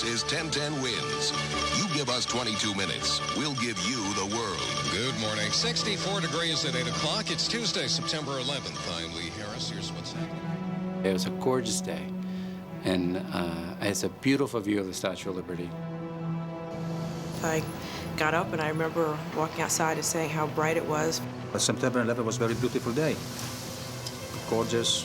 This is 1010 Wins. You give us 22 minutes, we'll give you the world. Good morning. 64 degrees at 8 o'clock. It's Tuesday, September 11th. I'm Lee Harris. Here's what's happening. It was a gorgeous day, and it's a beautiful view of the Statue of Liberty. I got up and I remember walking outside and saying how bright it was. September 11th was a very beautiful day. Gorgeous.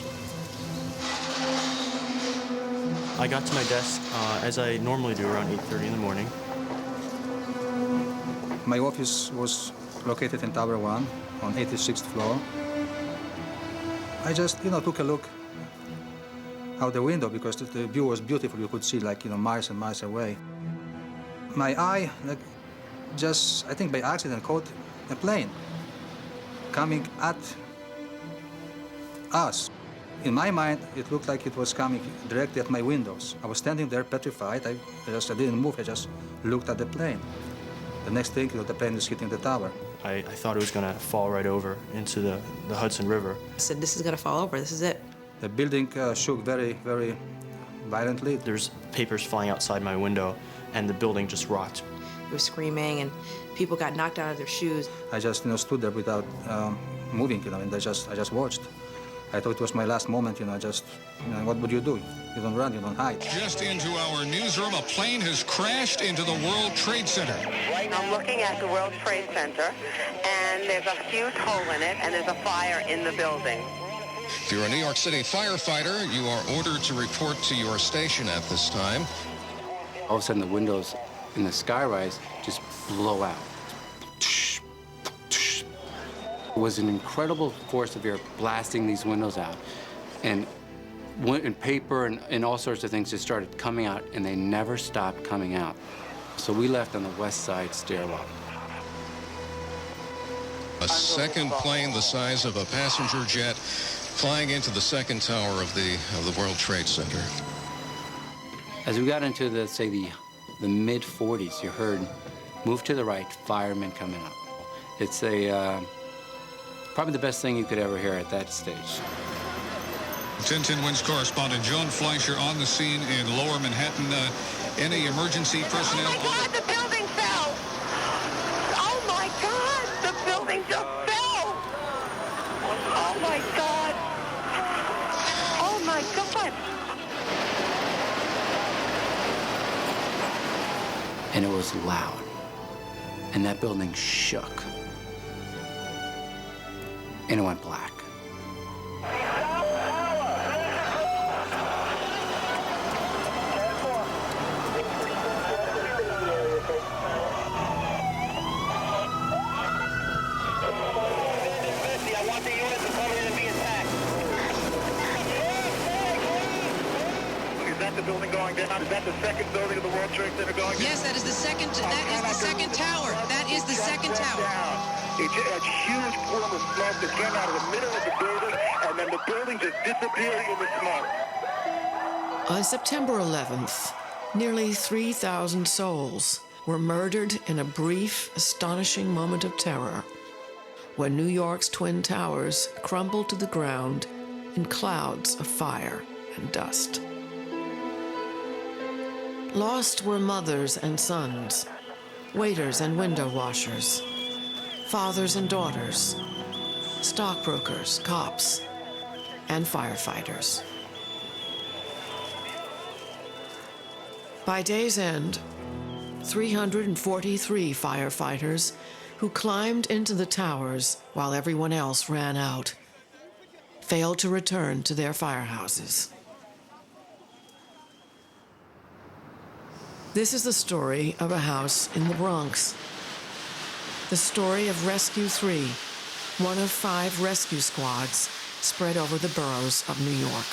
I got to my desk, as I normally do, around 8:30 in the morning. My office was located in Tower 1 on 86th floor. I just, took a look out the window because the view was beautiful. You could see, miles and miles away. My eye, I think by accident, caught a plane coming at us. In my mind, it looked like it was coming directly at my windows. I was standing there petrified. I didn't move. I just looked at the plane. The next thing, the plane was hitting the tower. I thought it was going to fall right over into the Hudson River. I said, this is going to fall over. This is it. The building shook very, very violently. There's papers flying outside my window, and the building just rocked. It was screaming, and people got knocked out of their shoes. I just, stood there without moving, and I just watched. I thought it was my last moment, what would you do? You don't run, you don't hide. Just into our newsroom, a plane has crashed into the World Trade Center. Right now I'm looking at the World Trade Center, and there's a huge hole in it, and there's a fire in the building. If you're a New York City firefighter, you are ordered to report to your station at this time. All of a sudden, the windows in the skyrise just blow out. It was an incredible force of air blasting these windows out. And paper and all sorts of things just started coming out, and they never stopped coming out. So we left on the west side stairwell. A second plane the size of a passenger jet flying into the second tower of the World Trade Center. As we got into the mid-40s, you heard, move to the right, firemen coming up. It's probably the best thing you could ever hear at that stage. 1010 Wins correspondent Joan Fleischer on the scene in Lower Manhattan. Any emergency personnel? Oh, my God, the building fell! Oh, my God, the building just fell! Oh, my God! Oh, my God! And it was loud. And that building shook. And it went black. The building going down? Is that the second building of the World Trade Center going down? Yes, that is the second. That is the second tower. That is the second tower. It's a huge plume of smoke that came out of the middle of the building, and then the building just disappeared in the smoke. On September 11th, nearly 3,000 souls were murdered in a brief, astonishing moment of terror when New York's Twin Towers crumbled to the ground in clouds of fire and dust. Lost were mothers and sons, waiters and window washers, fathers and daughters, stockbrokers, cops, and firefighters. By day's end, 343 firefighters who climbed into the towers while everyone else ran out failed to return to their firehouses. This is the story of a house in the Bronx. The story of Rescue 3, one of 5 rescue squads spread over the boroughs of New York.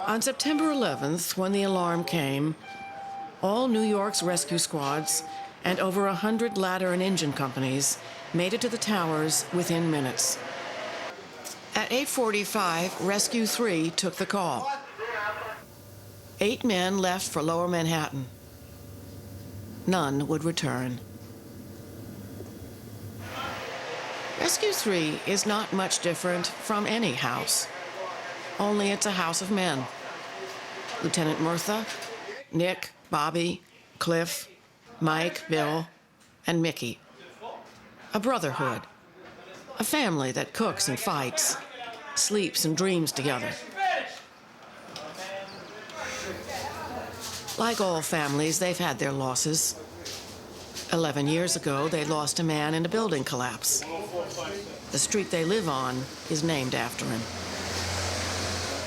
On September 11th, when the alarm came, all New York's rescue squads and over 100 ladder and engine companies made it to the towers within minutes. At 8:45, Rescue 3 took the call. 8 men left for Lower Manhattan. None would return. Rescue 3 is not much different from any house, only it's a house of men. Lieutenant Murtha, Nick, Bobby, Cliff, Mike, Bill, and Mickey. A brotherhood. A family that cooks and fights, sleeps and dreams together. Like all families, they've had their losses. 11 years ago, they lost a man in a building collapse. The street they live on is named after him.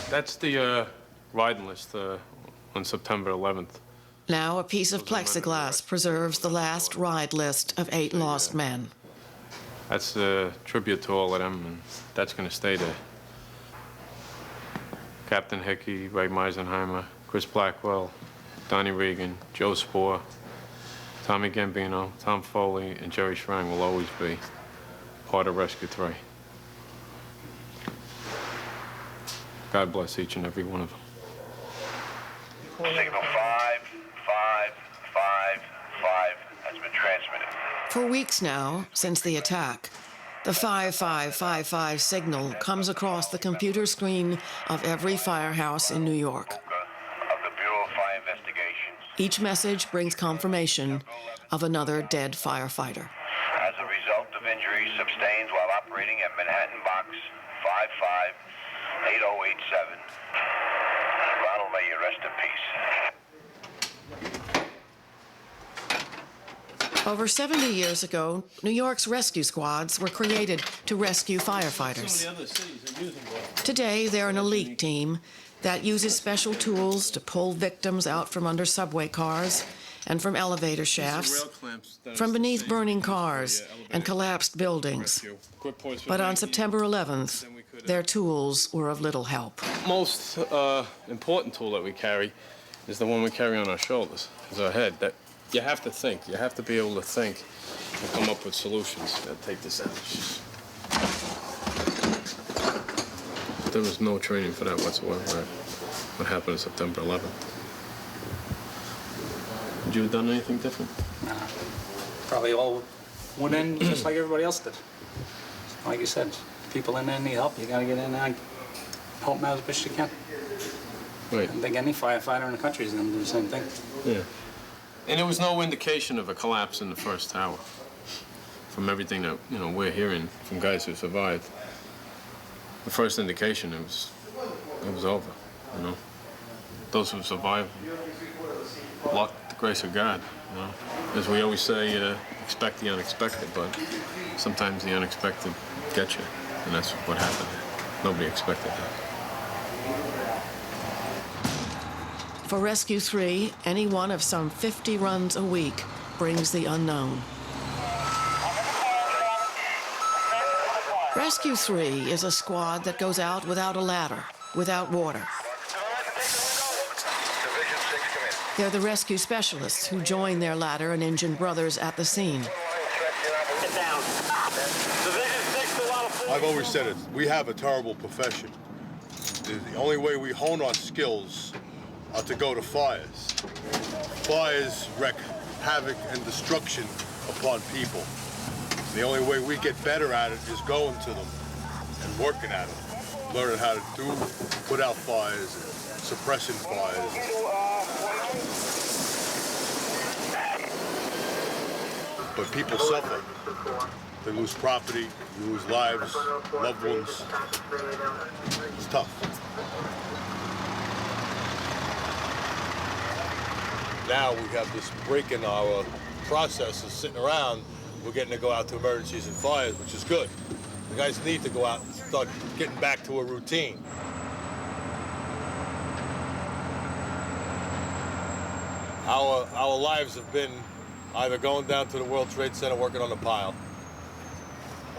That's the riding list on September 11th. Now, a piece of plexiglass preserves the last ride list of 8 lost men. That's a tribute to all of them, and that's going to stay there. Captain Hickey, Ray Meisenheimer, Chris Blackwell, Donnie Regan, Joe Spohr, Tommy Gambino, Tom Foley, and Jerry Schrein will always be part of Rescue 3. God bless each and every one of them. Signal 5555 has been transmitted. For weeks now, since the attack, the 5555 signal comes across the computer screen of every firehouse in New York. Of the Bureau of Fire Investigations. Each message brings confirmation of another dead firefighter. As a result of injuries sustained while operating at Manhattan Box 558087, Ronald, may you rest in peace. Over 70 years ago, New York's rescue squads were created to rescue firefighters. Today, they're an elite team that uses special tools to pull victims out from under subway cars and from elevator shafts, from beneath burning cars and collapsed buildings. But on September 11th, their tools were of little help. Most important tool that we carry is the one we carry on our shoulders, is our head. That you have to think. You have to be able to think and come up with solutions. Take this out. There was no training for that whatsoever. What happened on September 11th? Would you have done anything different? Nah. Probably all went in just like everybody else did. Like you said, people in there need help. You gotta get in there and help them out as best you can. Right. I think any firefighter in the country is gonna do the same thing. Yeah. And there was no indication of a collapse in the first tower. From everything that we're hearing from guys who survived, the first indication it was over. Those who survived, luck, the grace of God. As we always say, expect the unexpected, but sometimes the unexpected gets you, and that's what happened. Nobody expected that. For Rescue 3, any one of some 50 runs a week brings the unknown. Rescue 3 is a squad that goes out without a ladder, without water. They're the rescue specialists who join their ladder and engine brothers at the scene. I've always said it, we have a terrible profession. The only way we hone our skills are to go to fires. Fires wreak havoc and destruction upon people. The only way we get better at it is going to them and working at it, learning how to put out fires, suppressing fires. But people suffer. They lose property, lose lives, loved ones. It's tough. Now we have this break in our processes sitting around. We're getting to go out to emergencies and fires, which is good. The guys need to go out and start getting back to a routine. Our lives have been either going down to the World Trade Center working on the pile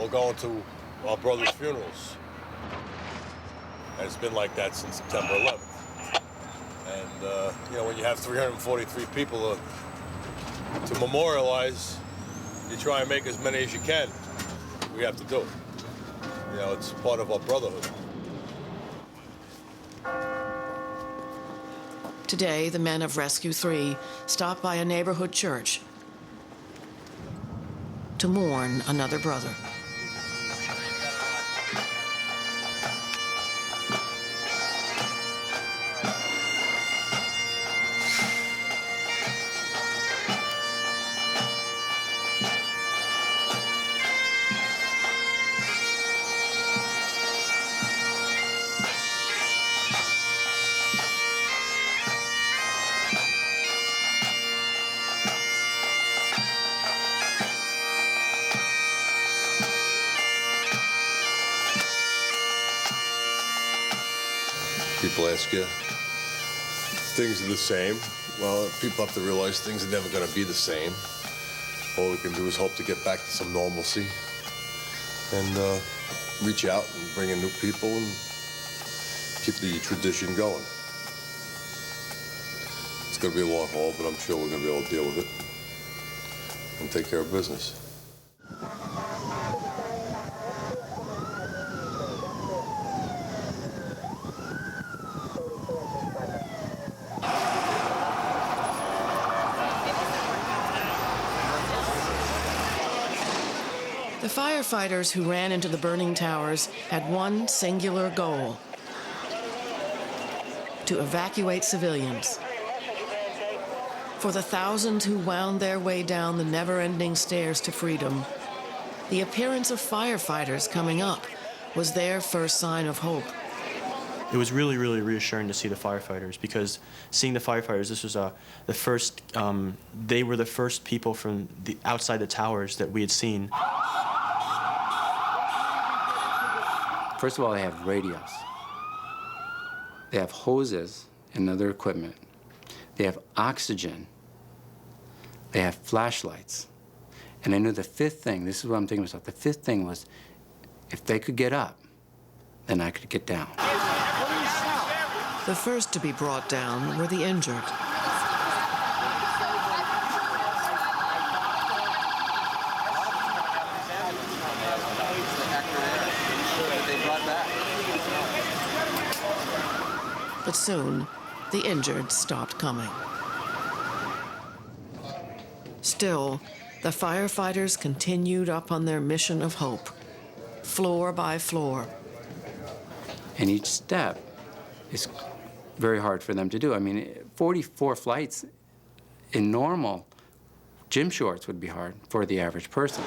or going to our brother's funerals. And it's been like that since September 11th. And, when you have 343 people to memorialize, you try and make as many as you can. We have to do it. It's part of our brotherhood. Today, the men of Rescue 3 stop by a neighborhood church to mourn another brother. People ask you, things are the same. Well, people have to realize things are never going to be the same. All we can do is hope to get back to some normalcy and reach out and bring in new people and keep the tradition going. It's going to be a long haul, but I'm sure we're going to be able to deal with it and take care of business. The firefighters who ran into the burning towers had one singular goal: to evacuate civilians. For the thousands who wound their way down the never-ending stairs to freedom, the appearance of firefighters coming up was their first sign of hope. It was really, really reassuring to see the firefighters, because seeing the firefighters, this was the first, they were the first people from the outside the towers that we had seen. First of all, they have radios. They have hoses and other equipment. They have oxygen. They have flashlights. And I knew the fifth thing, this is what I'm thinking to myself, the fifth thing was, if they could get up, then I could get down. The first to be brought down were the injured. But soon, the injured stopped coming. Still, the firefighters continued up on their mission of hope, floor by floor. And each step is very hard for them to do. I mean, 44 flights in normal gym shorts would be hard for the average person.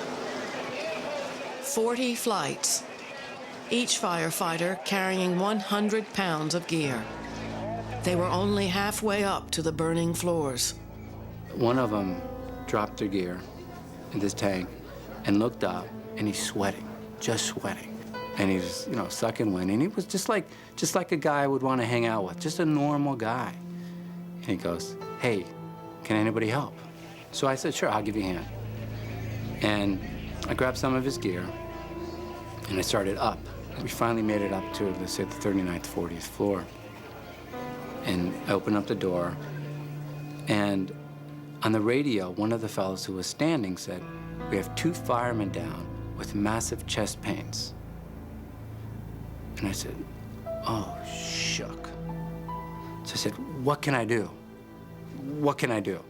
40 flights, each firefighter carrying 100 pounds of gear. They were only halfway up to the burning floors. One of them dropped their gear in this tank and looked up, and he's sweating, just sweating. And he was, you know, sucking wind, and he was just like a guy I would want to hang out with, just a normal guy. And he goes, "Hey, can anybody help?" So I said, "Sure, I'll give you a hand." And I grabbed some of his gear, and I started up. We finally made it up to, let's say, the 39th, 40th floor. And I opened up the door, and on the radio, one of the fellows who was standing said, "We have 2 firemen down with massive chest pains." And I said, "Oh, shook." So I said, "What can I do? What can I do?"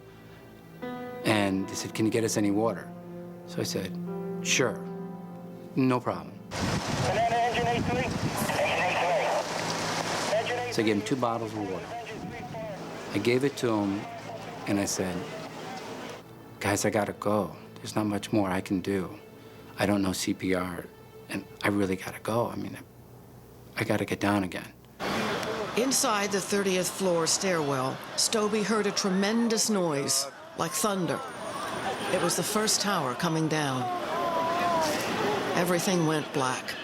And they said, "Can you get us any water?" So I said, "Sure, no problem." So I gave him 2 bottles of water. I gave it to him, and I said, "Guys, I gotta go. There's not much more I can do. I don't know CPR, and I really gotta go. I mean, I gotta get down again." Inside the 30th floor stairwell, Stobie heard a tremendous noise, like thunder. It was the first tower coming down. Everything went black.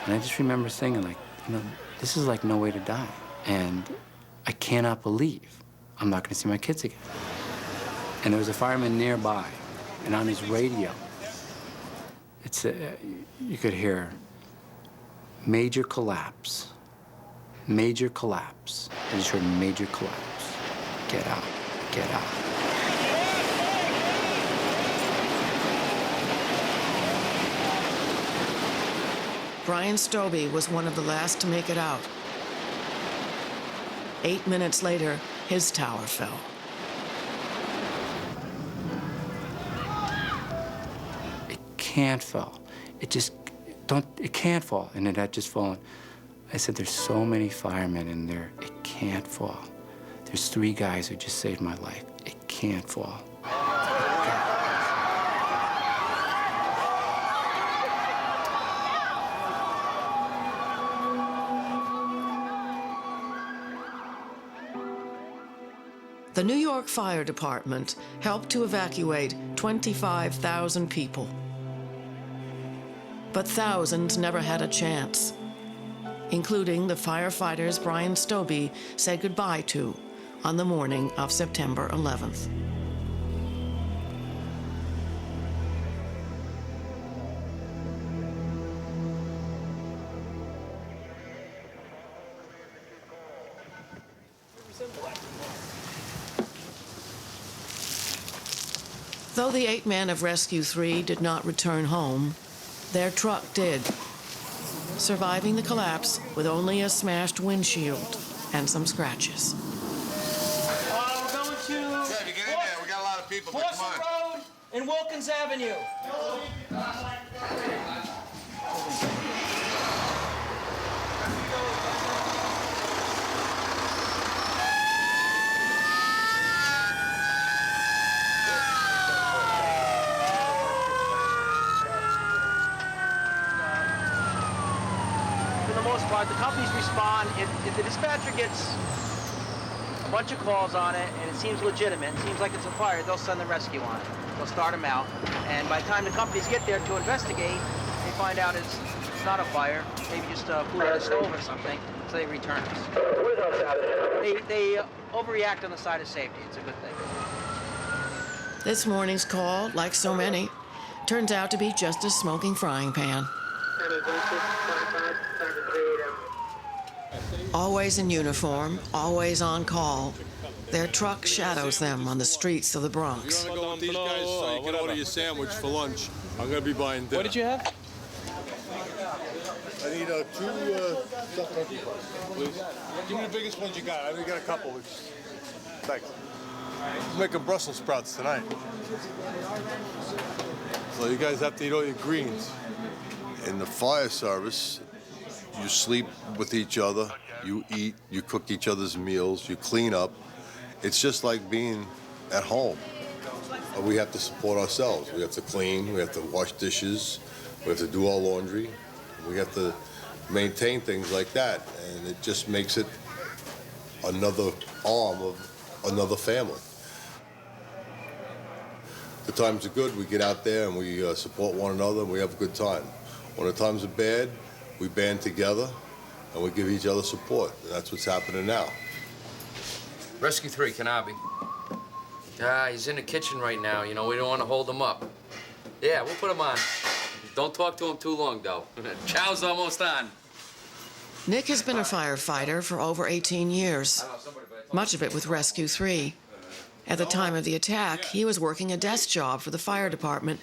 And I just remember thinking, like, you know, this is like no way to die. And I cannot believe I'm not gonna see my kids again. And there was a fireman nearby, and on his radio, you could hear, "Major collapse, major collapse." I just heard "major collapse. Get out, get out." Brian Stobie was one of the last to make it out. 8 minutes later, his tower fell. It can't fall. It can't fall. And it had just fallen. I said, "There's so many firemen in there, it can't fall. There's 3 guys who just saved my life. It can't fall." The New York Fire Department helped to evacuate 25,000 people. But thousands never had a chance. including the firefighters Brian Stobie said goodbye to on the morning of September 11th. Though the 8 men of Rescue 3 did not return home, their truck did, surviving the collapse with only a smashed windshield and some scratches. We're going to Yeah, you get in there. We got a lot of people. Forsyth Road and Wilkins Avenue. The companies respond. If the dispatcher gets a bunch of calls on it and it seems legitimate, it seems like it's a fire, they'll send the rescue on it. They'll start them out. And by the time the companies get there to investigate, they find out it's not a fire, maybe just food on a stove or something, so they return us. They overreact on the side of safety. It's a good thing. This morning's call, like so many, turns out to be just a smoking frying pan. Always in uniform, always on call, their truck shadows them on the streets of the Bronx. You're gonna go with these guys so you can order your sandwich for lunch. I'm gonna be buying dinner. What did you have? I need 2 stuffed please. Give me the biggest ones you got. I only got a couple. Thanks. I'm making Brussels sprouts tonight. So you guys have to eat all your greens. In the fire service, you sleep with each other, you eat, you cook each other's meals, you clean up. It's just like being at home. We have to support ourselves. We have to clean, we have to wash dishes, we have to do our laundry. We have to maintain things like that, and it just makes it another arm of another family. The times are good, we get out there and we support one another and we have a good time. When the times are bad, we band together and we give each other support. And that's what's happening now. Rescue 3, Kanabe. He's in the kitchen right now. You know, we don't want to hold him up. Yeah, we'll put him on. Don't talk to him too long, though. Chow's almost on. Nick has been a firefighter for over 18 years, much of it with Rescue 3. At the time of the attack, he was working a desk job for the fire department.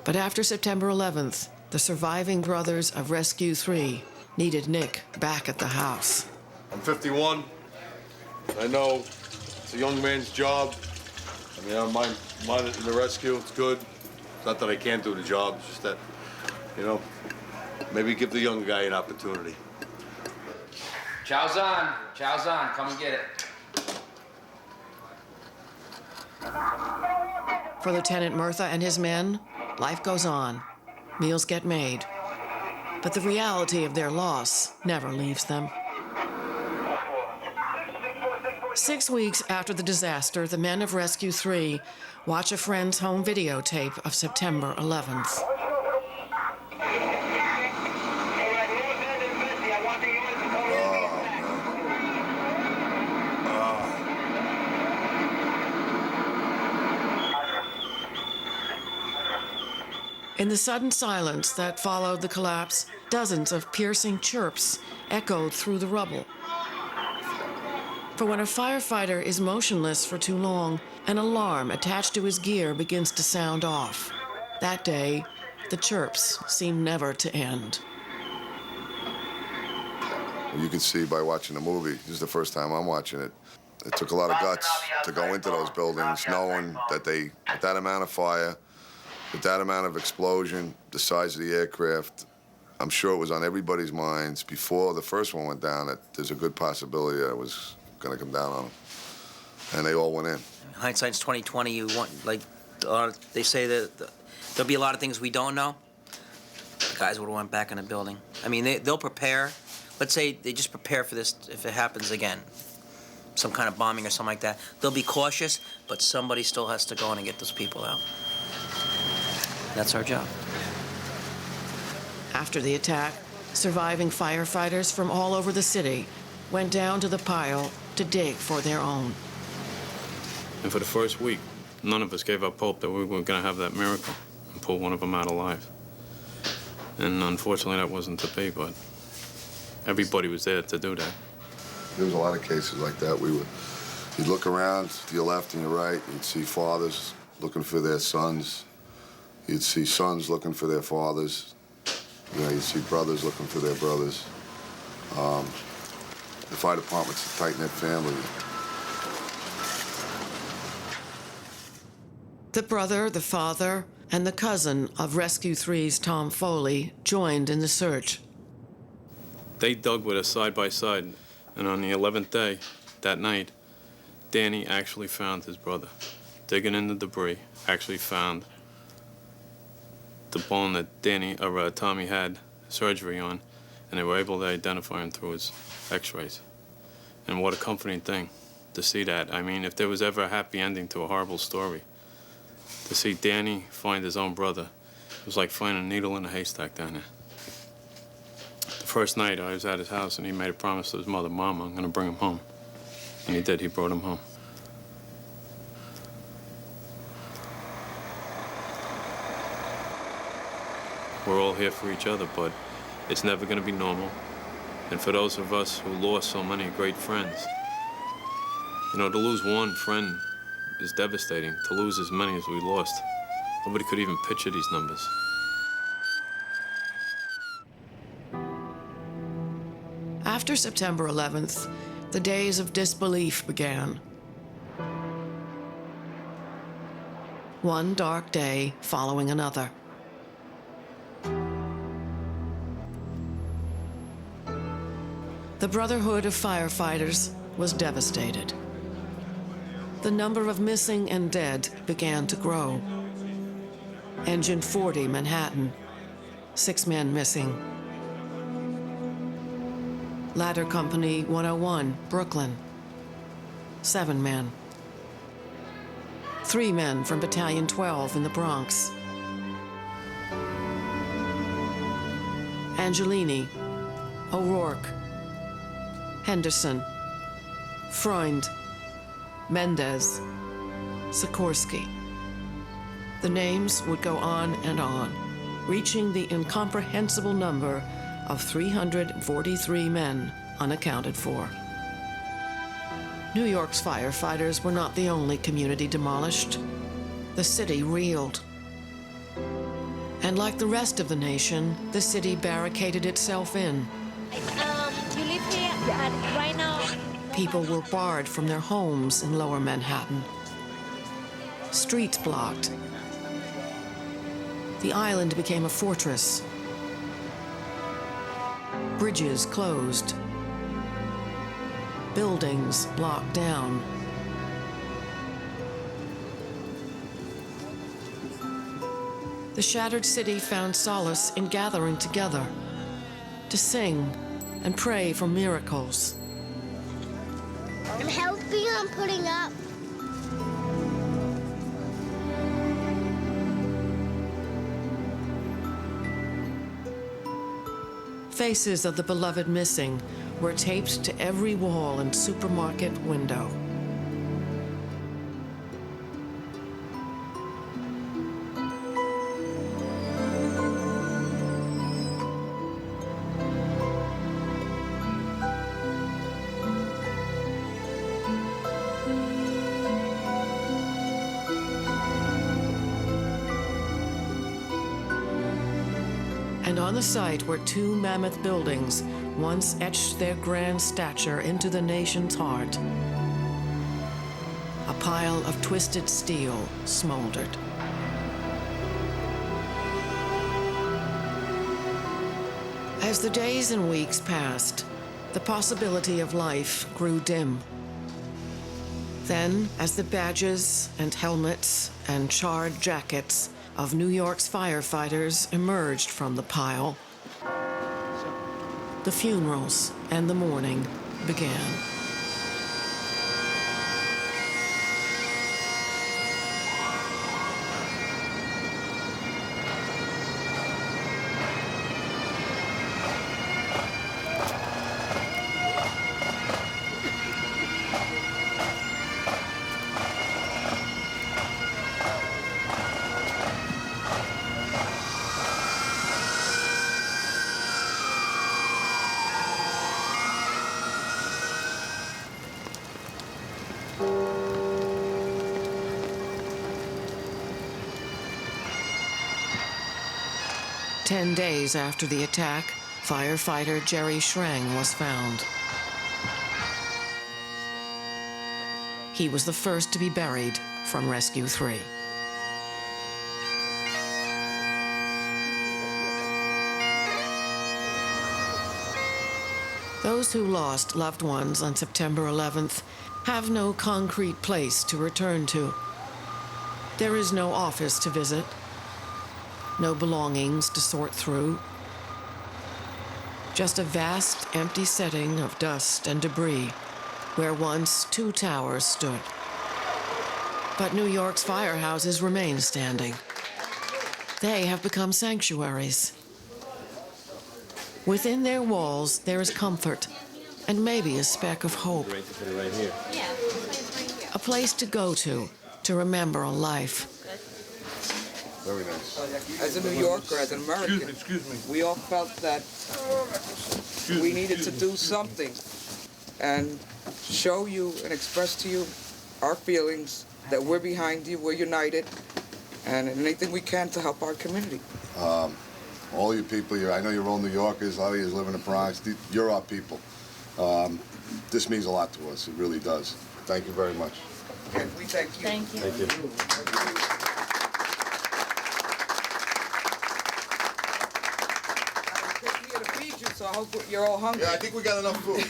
But after September 11th, the surviving brothers of Rescue 3 needed Nick back at the house. I'm 51. I know it's a young man's job. I mean, I don't mind it in the rescue. It's good. It's not that I can't do the job. It's just that, you know, maybe give the young guy an opportunity. Chow's on. Chow's on. Come and get it. For Lieutenant Murtha and his men, life goes on. Meals get made. But the reality of their loss never leaves them. 6 weeks after the disaster, the men of Rescue 3 watch a friend's home videotape of September 11th. In the sudden silence that followed the collapse, dozens of piercing chirps echoed through the rubble. For when a firefighter is motionless for too long, an alarm attached to his gear begins to sound off. That day, the chirps seemed never to end. You can see by watching the movie, this is the first time I'm watching it, it took a lot of guts to go into those buildings knowing that they, with that amount of fire, with that amount of explosion, the size of the aircraft, I'm sure it was on everybody's minds before the first one went down that there's a good possibility that it was going to come down on them. And they all went in. Hindsight's 20/20. You want, like, they say that there'll be a lot of things we don't know. The guys would have went back in the building. I mean, they'll prepare. Let's say they just prepare for this if it happens again, some kind of bombing or something like that. They'll be cautious, but somebody still has to go in and get those people out. That's our job. After the attack, Surviving firefighters from all over the city went down to the pile to dig for their own. And for the first week, none of us gave up hope that we were going to have that miracle and pull one of them out alive. And unfortunately, that wasn't to be, but everybody was there to do that. There was a lot of cases like that. You'd look around to your left and your right, you'd see fathers looking for their sons. You'd see sons looking for their fathers. You know, you'd see brothers looking for their brothers. The fire department's a tight-knit family. The brother, the father, and the cousin of Rescue 3's Tom Foley joined in the search. They dug with us side by side, and on the 11th day, that night, Danny actually found his brother. Digging in the debris, actually found the bone that Tommy had surgery on, and they were able to identify him through his x-rays. And what a comforting thing to see that. I mean, if there was ever a happy ending to a horrible story, to see Danny find his own brother, it was like finding a needle in a haystack down there. The first night I was at his house and he made a promise to his mother, "Mom, I'm gonna bring him home." And he did, he brought him home. We're all here for each other, but it's never gonna be normal. And for those of us who lost so many great friends, you know, to lose one friend is devastating. To lose as many as we lost, nobody could even picture these numbers. After September 11th, the days of disbelief began. One dark day following another. The Brotherhood of Firefighters was devastated. The number of missing and dead began to grow. Engine 40, Manhattan, 6 men missing. Ladder Company 101, Brooklyn, 7 men. 3 men from Battalion 12 in the Bronx. Angelini, O'Rourke, Henderson, Freund, Mendez, Sikorsky. The names would go on and on, reaching the incomprehensible number of 343 men unaccounted for. New York's firefighters were not the only community demolished. The city reeled. And like the rest of the nation, the city barricaded itself in. You live here right now? People were barred from their homes in Lower Manhattan. Streets blocked. The island became a fortress. Bridges closed. Buildings locked down. The shattered city found solace in gathering together to sing and pray for miracles. I'm helping, I'm putting up. Faces of the beloved missing were taped to every wall and supermarket window. And on the site were 2 mammoth buildings once etched their grand stature into the nation's heart. A pile of twisted steel smoldered. As the days and weeks passed, the possibility of life grew dim. Then, as the badges and helmets and charred jackets of New York's firefighters emerged from the pile, the funerals and the mourning began. 10 days after the attack, firefighter Jerry Schrang was found. He was the first to be buried from Rescue 3. Those who lost loved ones on September 11th have no concrete place to return to. There is no office to visit, no belongings to sort through, just a vast, empty setting of dust and debris where once 2 towers stood. But New York's firehouses remain standing. They have become sanctuaries. Within their walls, there is comfort and maybe a speck of hope. Right here. A place to go to remember a life. Very nice. As a New Yorker, as an American, we all felt that we needed to do something and show you and express to you our feelings that we're behind you, we're united, and anything we can to help our community. All you people here, I know you're all New Yorkers, a lot of you live in the Bronx, you're our people. This means a lot to us, it really does. Thank you very much. And we thank you. Thank you. I'm here to feed you, so I hope you're all hungry. Yeah, I think we got enough food.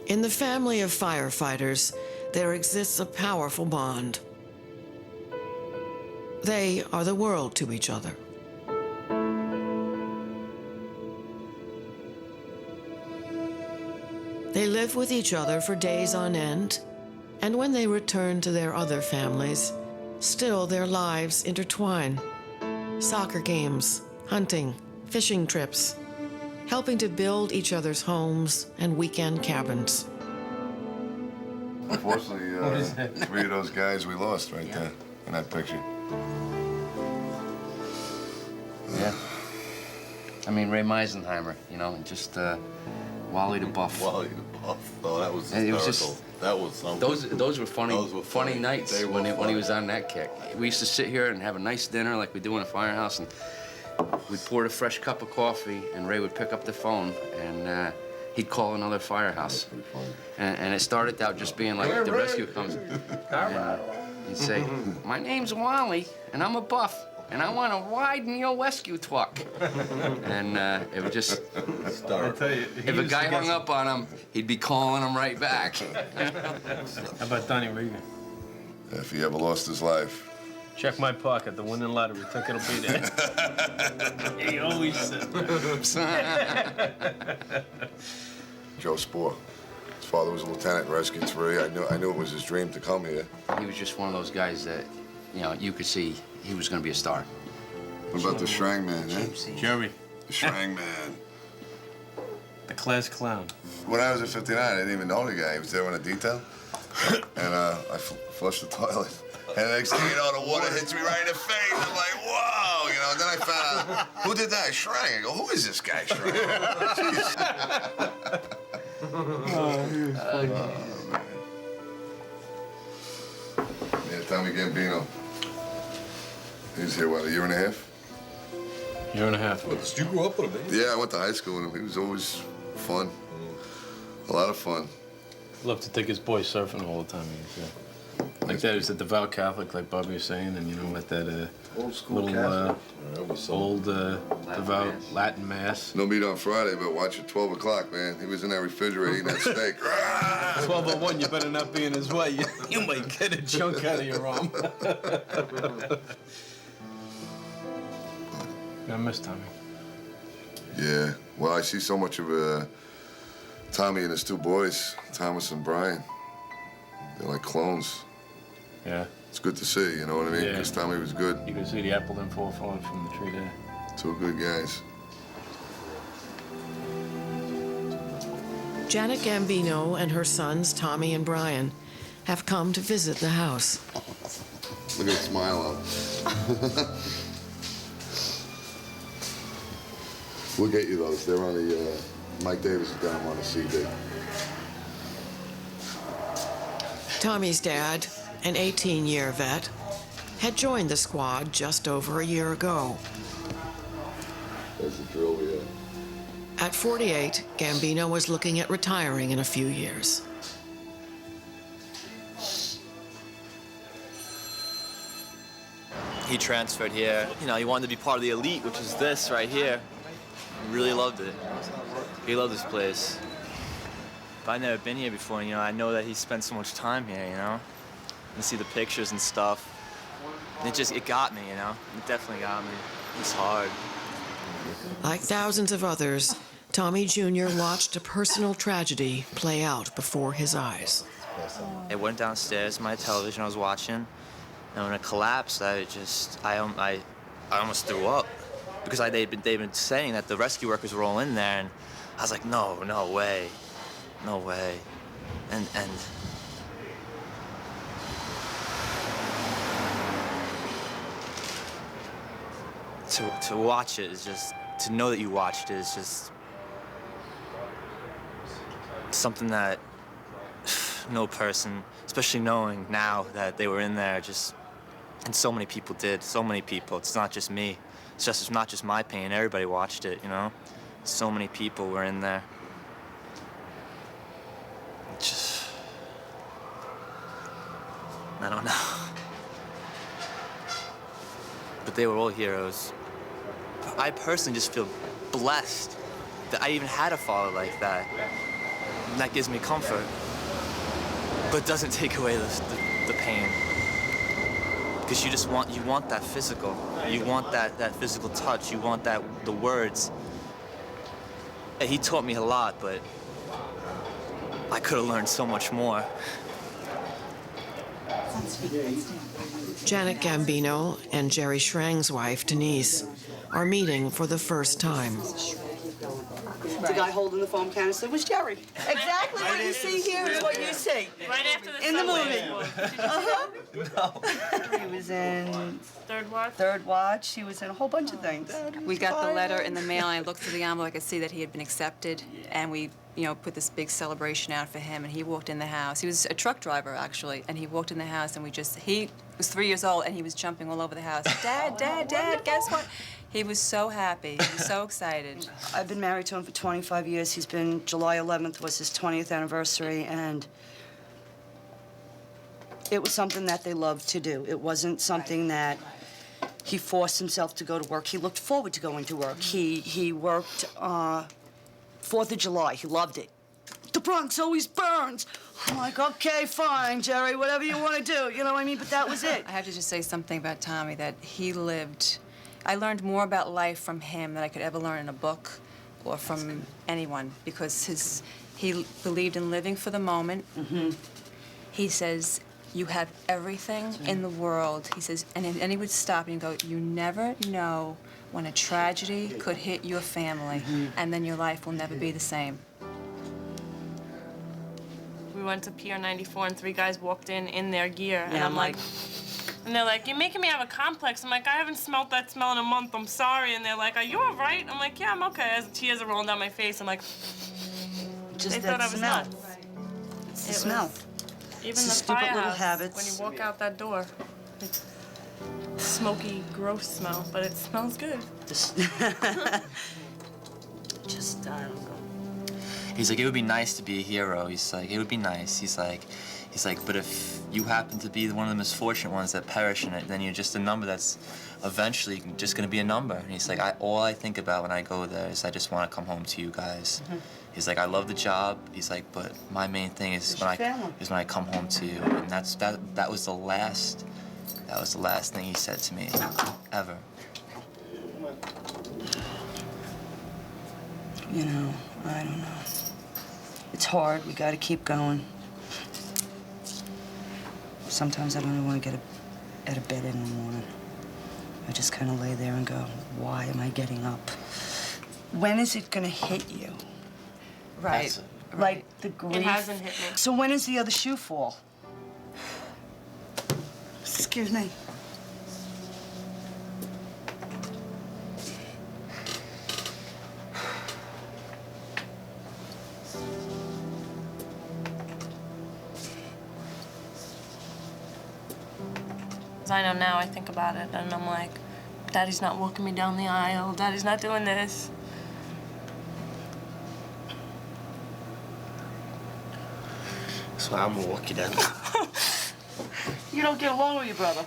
In the family of firefighters, there exists a powerful bond. They are the world to each other. They live with each other for days on end, and when they return to their other families, still their lives intertwine. Soccer games, hunting, fishing trips, helping to build each other's homes and weekend cabins. Unfortunately, 3 of those guys we lost right there in that picture. Yeah. I mean, Ray Meisenheimer, you know, and just Wally the Buff. Wally the Buff. Oh, that was And it was hysterical. just, that was something. those were funny nights when he was on that kick. We used to sit here and have a nice dinner like we do in a firehouse, and we poured a fresh cup of coffee, and Ray would pick up the phone, and he'd call another firehouse. And it started out just being like, the rescue comes. And he'd say, my name's Wally, and I'm a buff, and I want to ride in your rescue truck. And it would just, if a guy hung up on him, he'd be calling him right back. How about Donnie Regan? If he ever lost his life. Check my pocket. The winning lottery ticket will be there. He always said that. Joe Spoor. His father was a lieutenant in Rescue 3. I knew it was his dream to come here. He was just one of those guys that, you know, you could see he was going to be a star. What about the Schrang man, eh? Jerry. The Schrang man. The class clown. When I was at 59, I didn't even know the guy. He was there on a detail. And I flushed the toilet. And the next thing you know, the water hits me right in the face. I'm like, whoa, you know. And then I found out, who did that? Schrang. I go, who is this guy, Schrang? Man. Yeah, Tommy Gambino. He was here, what, a year and a half? Year and a half. What, did you grow up with him? Yeah, I went to high school with him. He was always fun. A lot of fun. Loved to take his boys surfing all the time. Like that, he's a devout Catholic, like Bobby was saying, and you know, with that Old school little old devout Latin mass. No meat on Friday, but watch at 12 o'clock, man. He was in that refrigerator eating that steak. 12:01, you better not be in his way. You might get a chunk out of your arm. I miss Tommy. Yeah. Well, I see so much of Tommy and his 2 boys, Thomas and Brian. They're like clones. Yeah. It's good to see, you know what I mean? Yeah. Because Tommy was good. You can see the apple and fall falling from the tree there. 2 good guys. Janet Gambino and her sons, Tommy and Brian, have come to visit the house. Look at the smile on. We'll get you those. They're on the, Mike Davis has got them on a CD. Tommy's dad, an 18-year vet, had joined the squad just over a year ago. That's the drill we had. At 48, Gambino was looking at retiring in a few years. He transferred here. You know, he wanted to be part of the elite, which is this right here. He really loved it. He loved this place. But I've never been here before, and, you know, I know that he spent so much time here, you know? And see the pictures and stuff. And it got me, you know? It definitely got me. It's hard. Like thousands of others, Tommy Jr. watched a personal tragedy play out before his eyes. I went downstairs, my television I was watching, and when it collapsed, I almost threw up. Because they'd been saying that the rescue workers were all in there, and I was like, no way. No way. And to watch it is just, to know that you watched it is just something that no person, especially knowing now that they were in there, and so many people did, so many people. It's not just me. It's not just my pain. Everybody watched it, you know? So many people were in there. I don't know. But they were all heroes. I personally just feel blessed that I even had a father like that. And that gives me comfort. But it doesn't take away the pain. Because you want that physical. You want that physical touch. You want the words. And he taught me a lot, but I could have learned so much more. Janet Gambino and Jerry Schrang's wife, Denise, are meeting for the first time. The guy holding the foam canister was Jerry. Exactly what you see here is what you see. Right after the in the movie. No. He was in Third Watch. He was in a whole bunch of things. We got the letter in the mail, and I looked through the envelope. I could see that he had been accepted, and we, put this big celebration out for him. And he walked in the house. He was a truck driver, actually, and he walked in the house, and he was 3 years old, and he was jumping all over the house. Dad, Dad, Dad, guess what? He was so happy. He was so excited. I've been married to him for 25 years. July 11th was his 20th anniversary, and it was something that they loved to do. It wasn't something that he forced himself to go to work. He looked forward to going to work. He worked 4th of July. He loved it. The Bronx always burns. I'm like, okay, fine, Jerry, whatever you want to do. You know what I mean? But that was it. I have to just say something about Tommy, that he lived. I learned more about life from him than I could ever learn in a book or from anyone, because he believed in living for the moment. Mm-hmm. He says, you have everything in the world. He says, and he would stop and go, you never know when a tragedy could hit your family, and then your life will never be the same. We went to Pier 94, and 3 guys walked in their gear, Yeah, and I'm like, and they're like, you're making me have a complex. I'm like, I haven't smelled that smell in a month. I'm sorry. And they're like, are you all right? I'm like, yeah, I'm okay. As the tears are rolling down my face, I'm like, Just they that thought I was smell. nuts. It's the smell. Even It's the the stupid little firehouse, habits. when you walk out that door, it's smoky, gross smell, but it smells good. Just, I don't know. He's like, it would be nice to be a hero. He's like, it would be nice. He's like, but if you happen to be one of the misfortunate ones that perish in it, then you're just a number that's eventually just going to be a number. And he's like, all I think about when I go there is I just want to come home to you guys. He's like, I love the job. He's like, but my main thing is when I come home to you. And that was the last thing he said to me, ever. You know, I don't know. It's hard. We got to keep going. Sometimes I don't even want to get out of bed in the morning. I just kind of lay there and go, why am I getting up? When is it going to hit you? Right. Like the grief. It hasn't hit me. So when does the other shoe fall? Excuse me. I know now, I think about it, and I'm like, Daddy's not walking me down the aisle. Daddy's not doing this. So I'm gonna walk you down. You don't get along with your brother.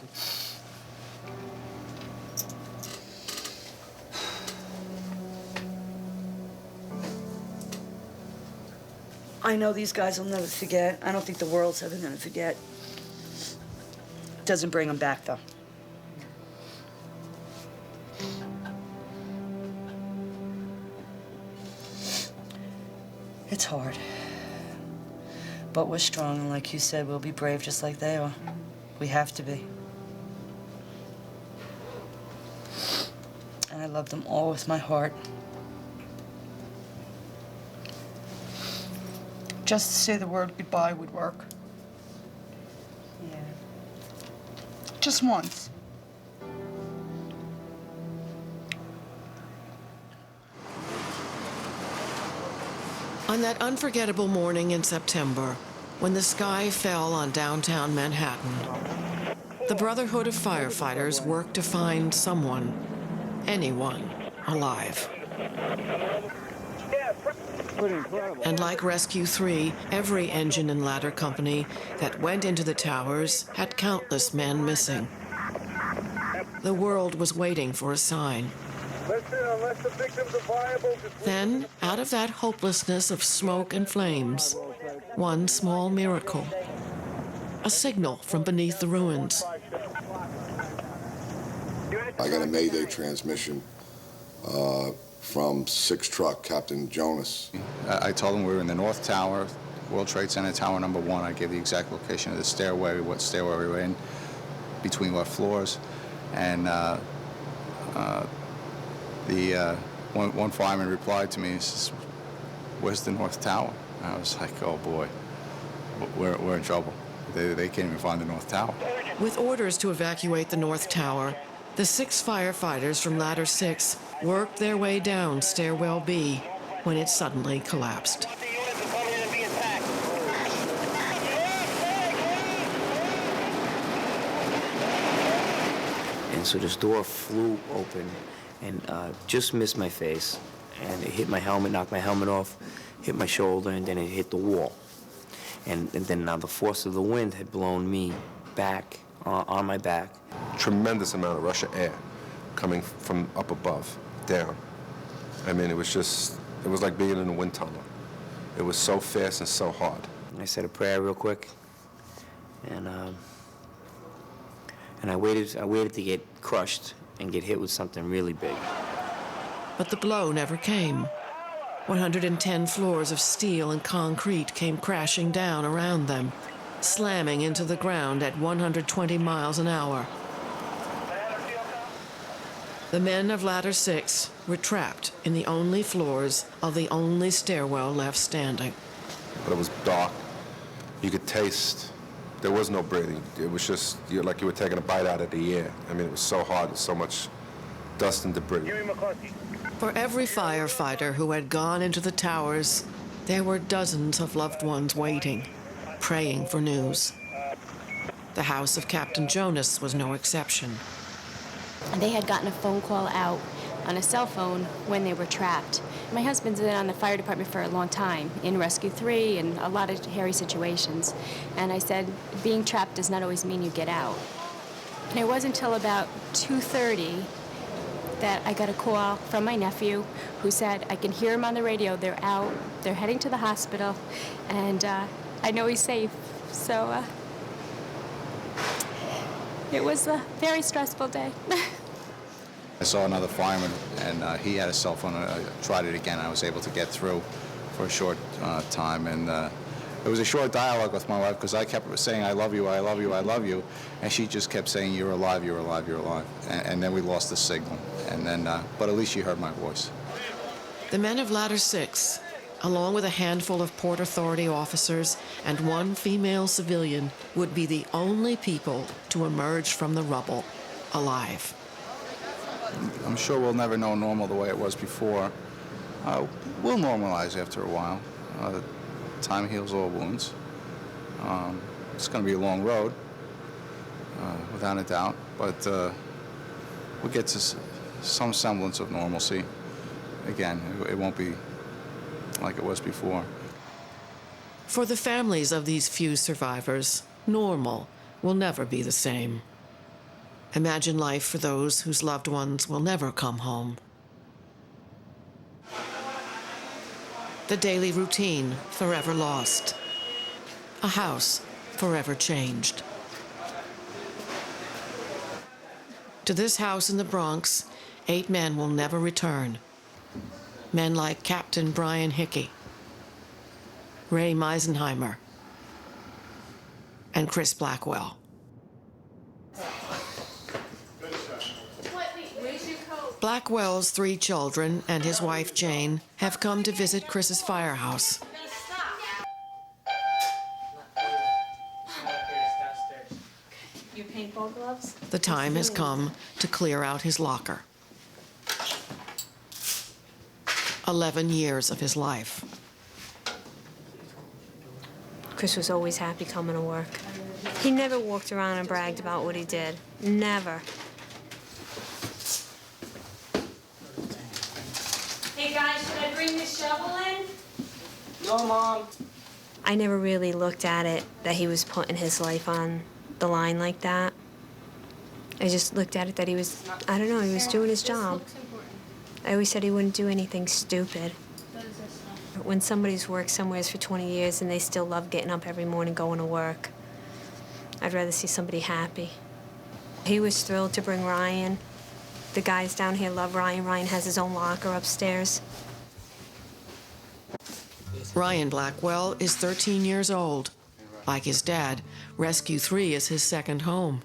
I know these guys will never forget. I don't think the world's ever gonna forget. Doesn't bring them back, though. It's hard. But we're strong, and like you said, we'll be brave just like they are. We have to be. And I love them all with my heart. Just to say the word goodbye would work. Yeah. Just once. On that unforgettable morning in September, when the sky fell on downtown Manhattan, the Brotherhood of Firefighters worked to find someone, anyone, alive. And like Rescue 3, every engine and ladder company that went into the towers had countless men missing. The world was waiting for a sign. Then, out of that hopelessness of smoke and flames, one small miracle. A signal from beneath the ruins. I got a Mayday transmission from 6 truck, Captain Jonas. I told him we were in the North Tower, World Trade Center, Tower number 1. I gave the exact location of the stairway, what stairway we were in, between what floors. And one fireman replied to me, he says, "Where's the North Tower?" And I was like, oh boy, we're in trouble. They can't even find the North Tower. With orders to evacuate the North Tower, the 6 firefighters from Ladder 6 worked their way down Stairwell B when it suddenly collapsed. And so this door flew open and just missed my face. And it hit my helmet, knocked my helmet off, hit my shoulder, and then it hit the wall. And then now the force of the wind had blown me back, on my back. Tremendous amount of Russian air coming from up above, down. I mean, it was like being in a wind tunnel. It was so fast and so hard. I said a prayer real quick, and I waited to get crushed and get hit with something really big. But the blow never came. 110 floors of steel and concrete came crashing down around them, slamming into the ground at 120 miles an hour. The men of Ladder 6 were trapped in the only floors of the only stairwell left standing. But it was dark. You could taste. There was no breathing. It was just like you were taking a bite out of the air. I mean, it was so hard and so much dust and debris. For every firefighter who had gone into the towers, there were dozens of loved ones waiting, praying for news. The house of Captain Jonas was no exception. They had gotten a phone call out on a cell phone when they were trapped. My husband's been on the fire department for a long time, in Rescue 3 and a lot of hairy situations. And I said, being trapped does not always mean you get out. And it wasn't until about 2:30 that I got a call from my nephew who said, I can hear him on the radio, they're out, they're heading to the hospital, and I know he's safe. So it was a very stressful day. I saw another fireman, and he had a cell phone. I tried it again. I was able to get through for a short time, and it was a short dialogue with my wife because I kept saying, I love you, I love you, I love you, and she just kept saying, you're alive, you're alive, you're alive. And then we lost the signal, and then, but at least she heard my voice. The men of Ladder 6 along with a handful of Port Authority officers and one female civilian, would be the only people to emerge from the rubble alive. I'm sure we'll never know normal the way it was before. We'll normalize after a while. Time heals all wounds. It's going to be a long road, without a doubt, but we'll get to some semblance of normalcy. Again, it won't be like it was before. For the families of these few survivors, normal will never be the same. Imagine life for those whose loved ones will never come home. The daily routine forever lost. A house forever changed. To this house in the Bronx, 8 men will never return. Men like Captain Brian Hickey, Ray Meisenheimer, and Chris Blackwell. Blackwell's 3 children and his wife Jane have come to visit Chris's firehouse. Your paintball gloves? The time has come to clear out his locker. 11 years of his life. Chris was always happy coming to work. He never walked around and bragged about what he did. Never. Hey guys, should I bring this shovel in? No, Mom. I never really looked at it that he was putting his life on the line like that. I just looked at it that he was, I don't know, he was doing his job. I always said he wouldn't do anything stupid. When somebody's worked somewhere for 20 years and they still love getting up every morning going to work, I'd rather see somebody happy. He was thrilled to bring Ryan. The guys down here love Ryan. Ryan has his own locker upstairs. Ryan Blackwell is 13 years old. Like his dad, Rescue 3 is his second home.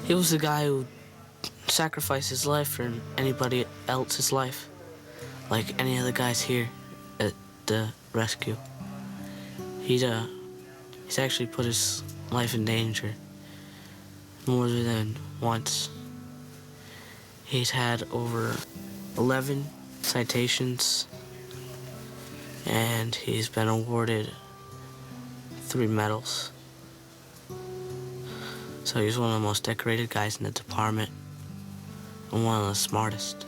He was the guy who sacrificed his life for anybody else's life, like any other guys here at the rescue. He's actually put his life in danger more than once. He's had over 11 citations, and he's been awarded 3 medals. So he's one of the most decorated guys in the department and one of the smartest.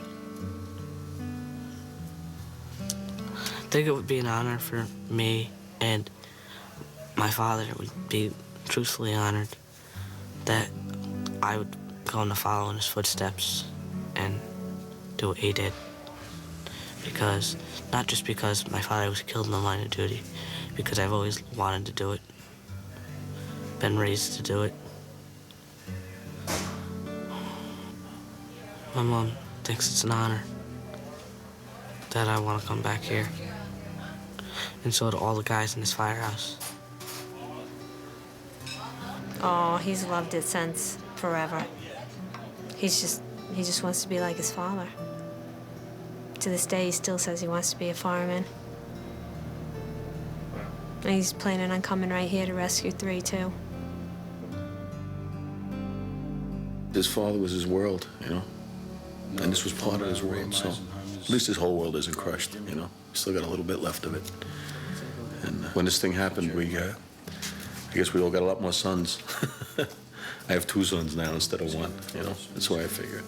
I think it would be an honor for me, and my father would be truthfully honored that I would go to follow in his footsteps and do what he did. Because, not just because my father was killed in the line of duty, because I've always wanted to do it, been raised to do it. My mom thinks it's an honor that I want to come back here. And so do all the guys in this firehouse. Oh, he's loved it since forever. He just wants to be like his father. To this day, he still says he wants to be a fireman. And he's planning on coming right here to Rescue 3, too. His father was his world, you know? And this was part of his world, so at least his whole world isn't crushed, you know? Still got a little bit left of it. And when this thing happened, I guess we all got a lot more sons. I have 2 sons now instead of 1, you know? That's why I figured.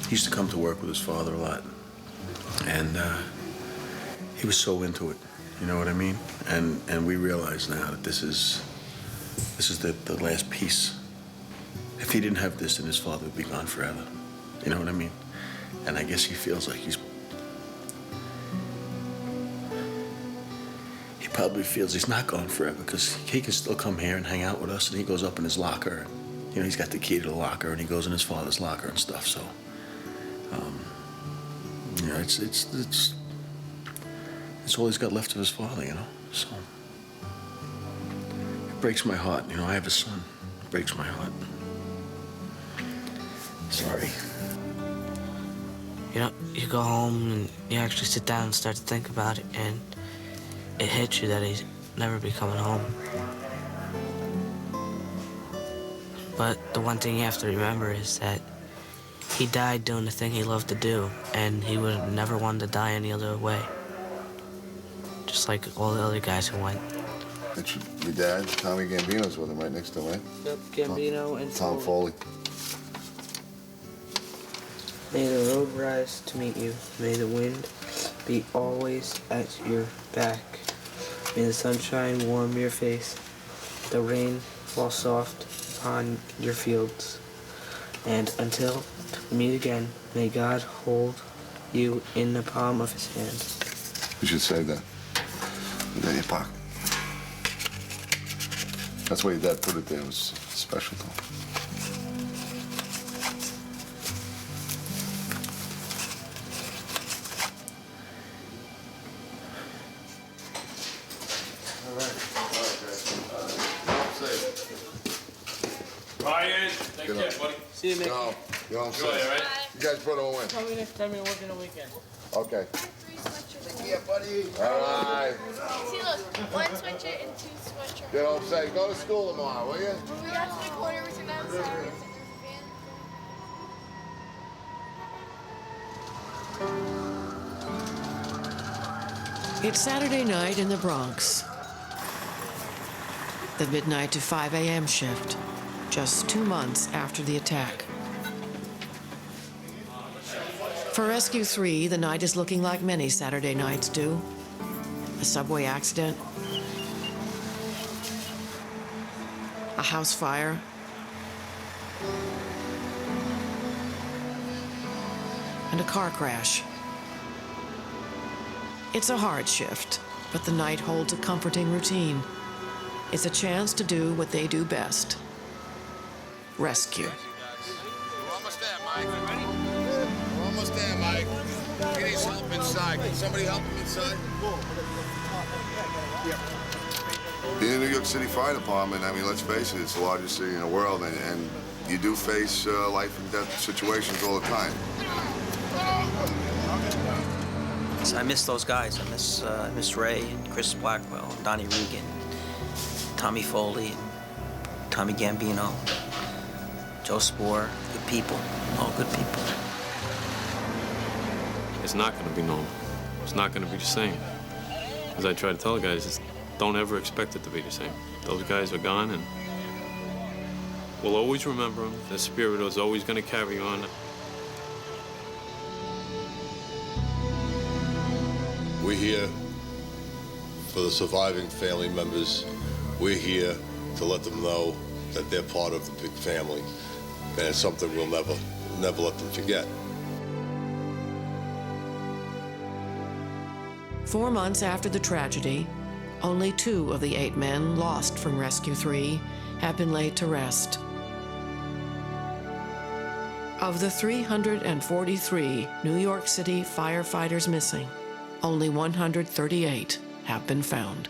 He used to come to work with his father a lot. And he was so into it, you know what I mean? And we realize now that this is the last piece. If he didn't have this, then his father would be gone forever. You know what I mean? And I guess he feels like he probably feels he's not gone forever, because he can still come here and hang out with us, and he goes up in his locker. You know, he's got the key to the locker, and he goes in his father's locker and stuff, so. You know, it's all he's got left of his father, you know, so. It breaks my heart, you know, I have a son. It breaks my heart. Sorry. You know, you go home and you actually sit down and start to think about it, and it hits you that he's never be coming home. But the one thing you have to remember is that he died doing the thing he loved to do, and he would have never wanted to die any other way. Just like all the other guys who went. Your dad, Tommy Gambino's with him right next to him, right? Yep, Gambino and Tom Foley. May the road rise to meet you. May the wind be always at your back. May the sunshine warm your face. The rain fall soft upon your fields. And until we meet again, may God hold you in the palm of his hand. You should say that. Put that in your pocket. That's why your dad put it there. It was special to him. Ryan, take care, buddy. See you, Mickey. You're all Enjoy, set. all right? You guys put on win. Tell me next time you're working the weekend. Okay. Yeah, buddy. All right. See, look, 1 sweatshirt and 2 sweatshirts. You know what I'm saying? Go to school tomorrow, will you? We got to the corner, we sit downstairs. It's Saturday night in the Bronx. The midnight to 5 a.m. shift, just 2 months after the attack. For Rescue 3, the night is looking like many Saturday nights do. A subway accident, a house fire, and a car crash. It's a hard shift, but the night holds a comforting routine. It's a chance to do what they do best: rescue. We're almost there, Mike. Ready? We're almost there, Mike. He needs help inside. Can somebody help him inside? Being in the New York City Fire Department, I mean, let's face it, it's the largest city in the world, and you do face life and death situations all the time. So I miss those guys. I miss Ray and Chris Blackwell, and Donnie Regan, Tommy Foley, and Tommy Gambino, Joe Spoor. Good people, all good people. It's not going to be normal. It's not going to be the same. As I try to tell the guys, don't ever expect it to be the same. Those guys are gone, and we'll always remember them. The spirit is always going to carry on. We're here for the surviving family members. We're here to let them know that they're part of the big family, and it's something we'll never let them forget. 4 months after the tragedy, only 2 of the 8 men lost from Rescue 3 have been laid to rest. Of the 343 New York City firefighters missing, only 138 have been found.